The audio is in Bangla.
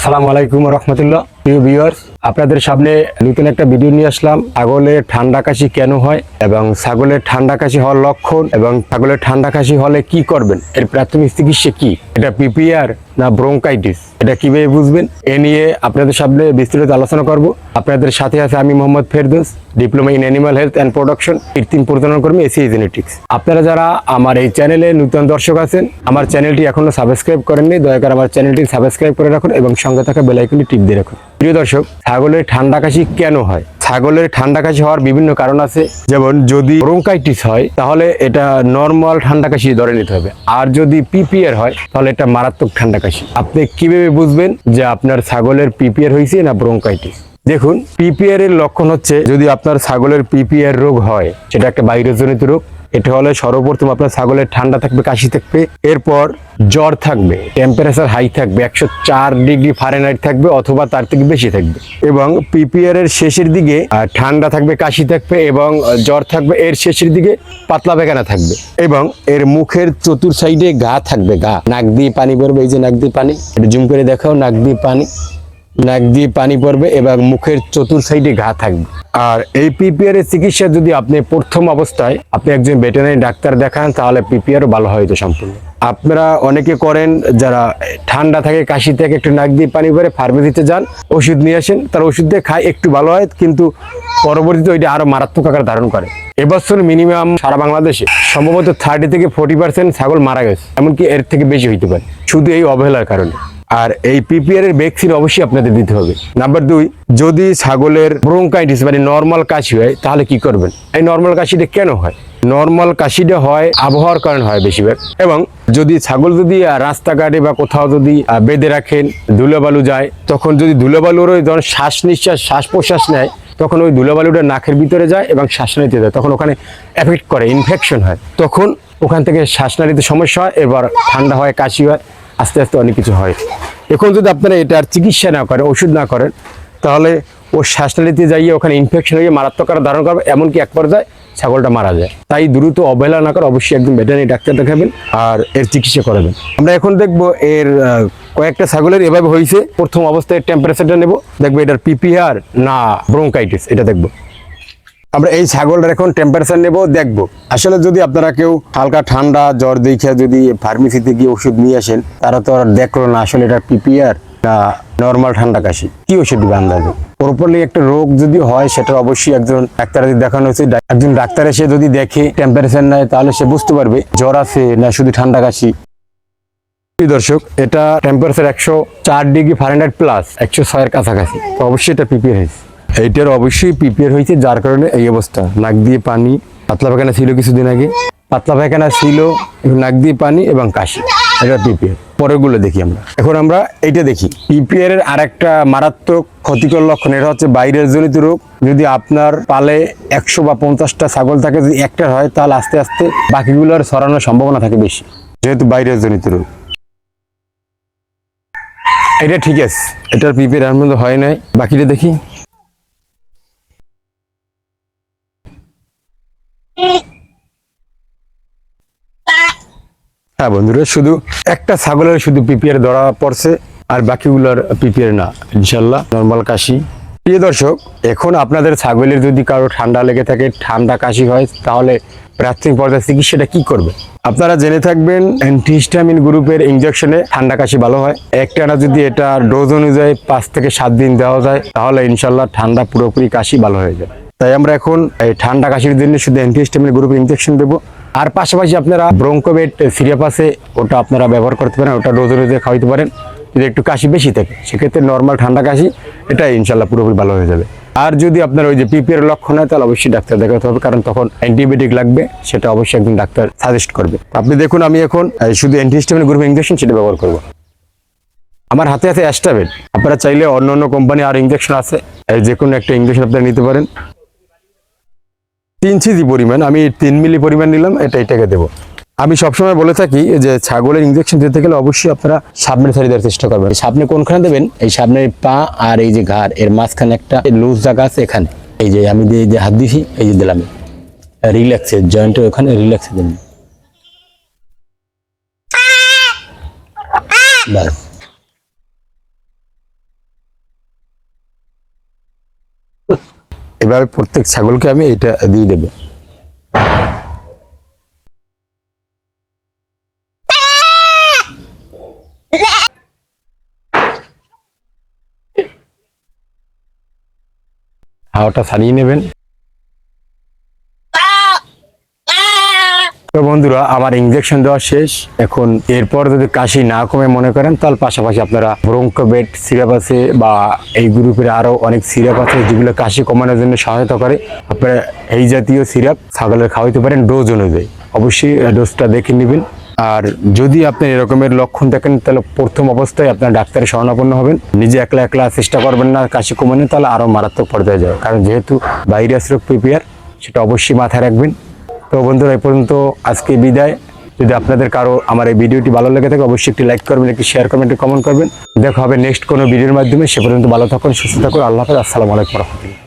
আসসালামু আলাইকুম রহমতুল্লাহ। প্রিয় ভিউয়ার্স, আপনাদের সামনে নতুন একটা ভিডিও নিয়ে আসলাম। ছাগলের ঠান্ডা কাশি কেন হয় এবং ছাগলের ঠান্ডা কাশি হওয়ার লক্ষণ এবং ছাগলের ঠান্ডা কাশি হলে কি করবেন, এর প্রাথমিক চিকিৎসা কি, এটা পিপিআর না ব্রঙ্কাইটিস, এটা কিভাবে বুঝবেন, এ নিয়ে আপনাদের সামনে বিস্তারিত আলোচনা করব। আপনাদের সাথে আছে আমি Mohammad Ferdous, diploma in animal health and production, কৃত্রিম প্রজনন কর্মী, এসিআই জেনেটিক্স। আপনারা যারা আমার এই চ্যানেলে নতুন দর্শক আছেন, আমার চ্যানেলটি এখনো সাবস্ক্রাইব করেননি, দয়া করে আমার চ্যানেলটি সাবস্ক্রাইব করে রাখুন এবং সঙ্গে থাকা বেল আইকনটি টিপ দিয়ে রাখুন। প্রিয় দর্শক, ছাগলের ঠান্ডা কাশি কেন হয়? ছাগলের ঠান্ডা কাশি হওয়ার বিভিন্ন কারণ আছে। যেমন যদি ব্রঙ্কাইটিস হয় তাহলে এটা নর্মাল ঠান্ডা কাশি ধরে নিতে হবে, আর যদি পিপিআর হয় তাহলে এটা মারাত্মক ঠান্ডা কাশি। আপনি কিভাবে বুঝবেন যে আপনার ছাগলের পিপিআর হয়েছে না ব্রঙ্কাইটিস? দেখুন, পিপিআর এর লক্ষণ হচ্ছে, যদি আপনার ছাগলের পিপিআর রোগ হয়, সেটা একটা ভাইরাসজনিত রোগ। এটা হলে সর্বপ্রথম আপনার ছাগলের ঠান্ডা থাকবে, কাশি থাকবে, এরপর জ্বর থাকবে, টেম্পারেচার হাই থাকবে, 104 ডিগ্রি ফারেনহাইট থাকবে অথবা তার থেকে বেশি থাকবে, এবং পিপিআর এর শেষের দিকে ঠান্ডা থাকবে, কাশি থাকবে এবং জ্বর থাকবে, এর শেষের দিকে পাতলা পায়খানা থাকবে, এবং এর মুখের চতুর সাইডে ঘা থাকবে, ঘা, নাক দিয়ে পানি পড়বে, এই যে নাক দিয়ে পানি, এটা জুম করে দেখাও, নাক দিয়ে পানি পড়বে এবং মুখের চতুর সাইডে ঘা থাকবে। আর এই পিপিআর এর চিকিৎসা যদি আপনি প্রথম অবস্থায় আপনি একজন ভেটেরিনারি ডাক্তার দেখান, তাহলে পিপিআর ভালো হয় তো সম্পূর্ণ। আপনারা অনেকে করেন, যারা ঠান্ডা থাকে, কাশি থাকে, একটু নাক দিয়ে পানি পড়ে ফার্মেসিতে যান, ওষুধ নিয়ে আসেন, তার ওষুধ দিয়ে খায়, একটু ভালো হয়, কিন্তু পরবর্তীতে ওইটা আরো মারাত্মক আকার ধারণ করে। এবছর মিনিমাম সারা বাংলাদেশে সম্ভবত 30 থেকে 40% ছাগল মারা গেছে, এমনকি এর থেকে বেশি হইতে পারে, শুধু এই অবহেলার কারণে। আর এই পিপিআর এর ভ্যাকসিন অবশ্যই আপনাদের দিতে হবে। নাম্বার 2, যদি ছাগলের ব্রঙ্কাইটিস মানে নর্মাল কাশি হয় তাহলে কি করবেন? এই নর্মাল কাশিটা কেন হয়? নর্মাল কাশিটা হয় আবহাওয়ার কারণে হয় বেশিরভাগ, এবং যদি ছাগল যদি রাস্তাঘাটে বা কোথাও যদি বেঁধে রাখেন, ধুলোবালু যায়, তখন যদি ধুলোবালুর ওই ধরনের শ্বাস প্রশ্বাস নেয়, তখন ওই ধুলোবালুটা নাকের ভিতরে যায় এবং শ্বাস নিতে যায়, তখন ওখানে এফেক্ট করে, ইনফেকশন হয়, তখন ওখান থেকে শ্বাস নিতে সমস্যা হয়, এবার ঠান্ডা হয়, কাশি হয়, আস্তে আস্তে অনেক কিছু হয়। এখন যদি আপনারা এটার চিকিৎসা না করেন, ওষুধ না করেন, তাহলে ও শ্বাসনালীতে যাইয়ে ওখানে ইনফেকশন হয়ে মারাত্মক আকার ধারণ করবে, এমনকি এক পর্যায়ে ছাগলটা মারা যায়। তাই দ্রুত অবহেলা না করে অবশ্যই একদম ভেটেরিনারি ডাক্তার দেখাবেন আর এর চিকিৎসা করাবেন। আমরা এখন দেখবো এর কয়েকটা ছাগলের এভাবে হয়েছে। প্রথম অবস্থায় টেম্পারেচারটা নেব, দেখবো এটার পিপিআর না ব্রঙ্কাইটিস, এটা দেখবো। আমরা এই ছাগলটার এখন টেম্পারেচার নেব, দেখবো। আসলে যদি আপনারা কেউ হালকা ঠান্ডা জ্বর দেখে যদি ফার্মেসিতে গিয়ে ওষুধ নিয়ে আসেন, তারা তো আর দেখলো না আসলে এটা পিপিআর না নর্মাল ঠান্ডা কাশি, কি ওষুধ দিবে আন্দাজে। প্রপারলি একটা রোগ যদি হয়, সেটা অবশ্যই একজন ডাক্তার দেখানো হচ্ছে। একজন ডাক্তার এসে যদি দেখে টেম্পারেচার নেয়, তাহলে সে বুঝতে পারবে জ্বর আছে না শুধু ঠান্ডা কাশি। দর্শক, এটা টেম্পারেচার 104 ডিগ্রি ফারেনহাইট প্লাস 106 এর কাছাকাছি, তো অবশ্যই এটা পিপিআর হয়েছে। এইটার অবশ্যই পিপিআর হয়েছে, যার কারণে এই অবস্থা। নাক দিয়ে পানি, পাতলা পায়খানা ছিল কিছুদিন আগে, পাতলা পায়খানা ছিল, নাক দিয়ে পানি এবং কাশি, এটা পিপিআর। পরেরগুলো দেখি আমরা। এখন আমরা এইটা দেখি। পিপিআর এর আরেকটা মারাত্মক ক্ষতিকর লক্ষণ, এটা হচ্ছে ভাইরাসজনিত রোগ। যদি আপনার পালে 100 বা 50টা ছাগল থাকে, যদি একটা হয়, তাহলে আস্তে আস্তে বাকিগুলোর ছড়ানোর সম্ভাবনা থাকে বেশি, যেহেতু ভাইরাসজনিত রোগ। এটা ঠিক আছে, এটার পিপিআর এর মধ্যে হয় নাই। বাকিটা দেখি। হ্যাঁ বন্ধুরা, শুধু একটা ছাগলের শুধু পিপিআর ধরা পড়ছে, আর বাকিগুলোর পিপিআর না, ইনশাল্লাহ নর্মাল কাশি। প্রিয় দর্শক, এখন আপনাদের ছাগলের যদি কারো ঠান্ডা লেগে থাকে, ঠান্ডা কাশি হয়, তাহলে প্রাথমিক পর্যায়ে চিকিৎসাটা কি করবে? আপনারা জেনে থাকবেন, অ্যান্টিহিস্টামিন গ্রুপের ইনজেকশনে ঠান্ডা কাশি ভালো হয়। একটানা যদি এটা ডোজ অনুযায়ী 5 থেকে 7 দিন দেওয়া যায়, তাহলে ইনশাল্লাহ ঠান্ডা পুরোপুরি কাশি ভালো হয়ে যায়। তাই আমরা এখন এই ঠান্ডা কাশির জন্য শুধু অ্যান্টিহিস্টামিন গ্রুপের ইনজেকশন দেবো। আর পাশাপাশি আপনারা ব্রঙ্কোভেট সিরাপ আছে, ওটা আপনারা ব্যবহার করতে পারেন, ওটা ডোজ অনুযায়ী খাওয়াইতে পারেন। যদি একটু কাশি বেশি থাকে, সেক্ষেত্রে নর্মাল ঠান্ডা কাশি, এটা ইনশাল্লাহ পুরোপুরি ভালো হয়ে যাবে। আর যদি আপনার ওই যে পিপিআর লক্ষণ হয়, তাহলে অবশ্যই ডাক্তার দেখাতে হবে, কারণ তখন অ্যান্টিবায়োটিক লাগবে, সেটা অবশ্যই একজন ডাক্তার সাজেস্ট করবে। আপনি দেখুন, আমি এখন শুধু অ্যান্টিহিস্টামিন গ্রুপের ইনজেকশন সেটা ব্যবহার করবো। আমার হাতে আছে অ্যাস্টাবেট, আপনারা চাইলে অন্য অন্য কোম্পানি আর ইনজেকশন আছে, যে কোনো একটা ইনজেকশন আপনারা নিতে পারেন। 3 কেজি পরিমাণ, আমি 3 মিলি পরিমাণ নিলাম, এটাকে দেবো। আমি সবসময় বলে থাকি যে ছাগলের ইনজেকশন দিতে গেলে অবশ্যই আপনারা সামনের সারি দেওয়ার চেষ্টা করবেন। সামনে কোনখানে দেবেন? এই সামনের পা আর এই যে ঘাড়, এর মাঝখানে একটা লুজ জায়গা আছে, এখানে এই যে আমি যে হাত দিছি, এই যে দিলাম, রিল্যাক্সে জয়েন্টের ওখানে রিল্যাক্সে দেবেন। বাস। এভাবে প্রত্যেক ছাগলকে আমি এটা দিয়ে দেবো। হাওয়াটা ছাড়িয়ে নেবেন। তো বন্ধুরা, আমার ইনজেকশন দেওয়া শেষ। এখন এরপর যদি কাশি না কমে মনে করেন, তাহলে পাশাপাশি আপনারা ব্রঙ্কোবেট সিরাপ আছে বা এই গ্রুপের আরো অনেক সিরাপ আছে যেগুলো কাশি কমানোর জন্য সহায়তা করে। আপনারা এই জাতীয় সিরাপ ছাগলের খাওয়াইতে পারেন ডোজ অনুযায়ী। অবশ্যই ডোজটা দেখে নেবেন। আর যদি আপনি এরকমের লক্ষণ দেখেন, তাহলে প্রথম অবস্থায় আপনার ডাক্তারের শরণাপন্ন হবেন। নিজে একলা একলা চেষ্টা করবেন না কাশি কমানো, তাহলে আরো মারাত্মক পর্যায়ে যাবে। কারণ যেহেতু ভাইরাস রোগ প্রিপেয়ার, সেটা অবশ্যই মাথায় রাখবেন। তো বন্ধুরা, এই পর্যন্ত আজকে বিদায়। যদি আপনাদের কারো আমার এই ভিডিওটি ভালো লেগে থাকে, অবশ্যই একটি লাইক করবেন, একটি শেয়ার করবেন, একটি কমেন্ট করবেন। দেখা হবে নেক্সট কোনো ভিডিওর মাধ্যমে। সে পর্যন্ত ভালো থাকুন, সুস্থ থাকুন। আল্লাহ হাফেজ। আসসালামু আলাইকুম রহমতুল্লাহ।